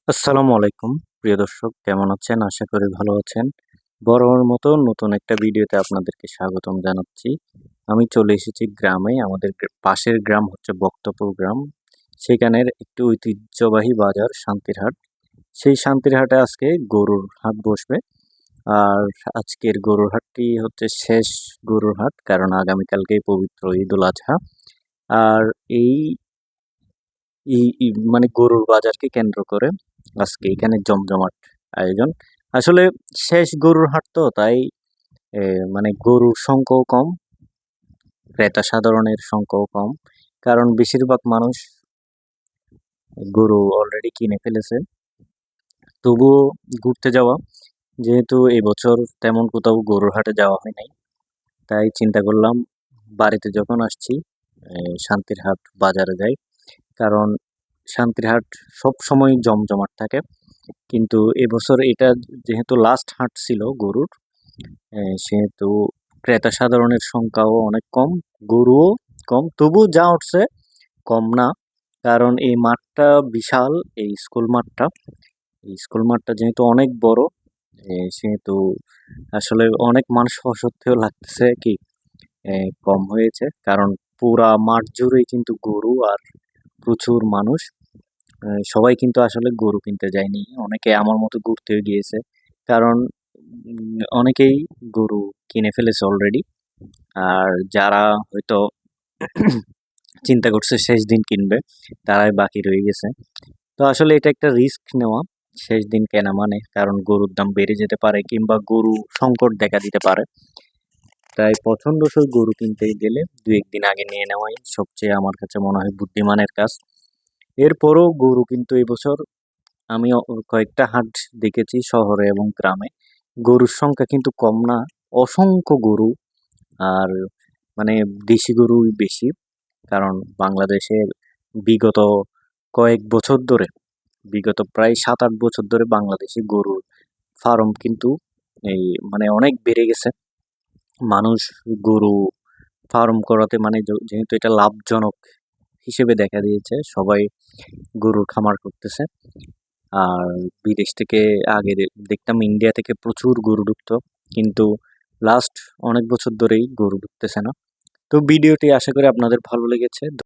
আসসালামু আলাইকুম প্রিয় দর্শক, কেমন আছেন? আশা করি ভালো আছেন। বরাবর মতো নতুন একটা ভিডিওতে আপনাদেরকে স্বাগতম জানাচ্ছি। আমি চলে এসেছি গ্রামে। আমাদের পাশের গ্রাম হচ্ছে বক্তপুর গ্রাম। সেখানের একটি ঐতিহ্যবাহী বাজার শান্তির হাট। সেই শান্তির হাটে আজকে গরুর হাট বসবে। আর আজকের গরুর হাটটি হচ্ছে শেষ গরুর হাট, কারণ আগামীকালকেই পবিত্র ঈদুল আজহা। আর এই মানে গরুর বাজারকে কেন্দ্র করে আজকে এখানে জমজমাট আয়োজন। আসলে শেষ গরুর হাট তো, তাই এ, মানে গরুর সংখ্যাও কম, ক্রেতা সাধারণের সংখ্যাও কম, কারণ বেশিরভাগ মানুষ গরু অলরেডি কিনে ফেলেছে। তবুও ঘুরতে যাওয়া, যেহেতু এবছর তেমন কোথাও গরুর হাটে যাওয়া হয় নাই, তাই চিন্তা করলাম বাড়িতে যখন আসছি শান্তির হাট বাজারে যাই। কারণ শান্তির হাট সব সময় জমজমাট থাকে, কিন্তু এবছর এটা যেহেতু লাস্ট হাট ছিল গরুর, সেহেতু ক্রেতা সাধারণের সংখ্যাও অনেক কম, গরুও কম। তবু যা উঠছে কম না, কারণ এই মাঠটা বিশাল। এই স্কুল মাঠটা যেহেতু অনেক বড়, সেহেতু আসলে অনেক মানুষ হওয়া সত্ত্বেও লাগতেছে কি কম হয়েছে, কারণ পুরা মাঠ জুড়েই কিন্তু গরু আর প্রচুর মানুষ। সবাই কিন্তু আসলে গরু কিনতে যায়নি, অনেকে আমার মতো ঘুরতেও গিয়েছে। কারণ অনেকেই গরু কিনে ফেলেছে অলরেডি। আর যারা হয়তো চিন্তা করছে শেষ দিন কিনবে, তারাই বাকি রয়ে গেছে। তো আসলে এটা একটা রিস্ক নেওয়া, শেষ দিন কেনা মানে, কারণ গরুর দাম বেড়ে যেতে পারে কিংবা গরু সংকট দেখা দিতে পারে। তাই পছন্দসই গরু কিনতে গেলে দু একদিন আগে নিয়ে নেওয়াই সবচেয়ে আমার কাছে মনে হয় বুদ্ধিমানের কাজ। এরপরও গরু কিন্তু এবছর আমি কয়েকটা হাট দেখেছি শহরে এবং গ্রামে, গরুর সংখ্যা কিন্তু কম না, অসংখ্য গরু। আর মানে দেশি গরুই বেশি, কারণ বাংলাদেশে বিগত কয়েক বছর ধরে, বিগত প্রায় 7-8 বছর ধরে বাংলাদেশে গরুর ফার্ম কিন্তু এই মানে অনেক বেড়ে গেছে। মানুষ গরু ফার্ম করাতে মানে যেহেতু এটা লাভজনক হিসেবে দেখা দিয়েছে, সবাই গরুর খামার করতেছে। আর বিদেশ থেকে আগে দেখতাম ইন্ডিয়া থেকে প্রচুর গরু ঢুকতো, কিন্তু লাস্ট অনেক বছর ধরেই গরু ঢুকতেছে না। তো ভিডিওটি আশা করি আপনাদের ভালো লেগেছে।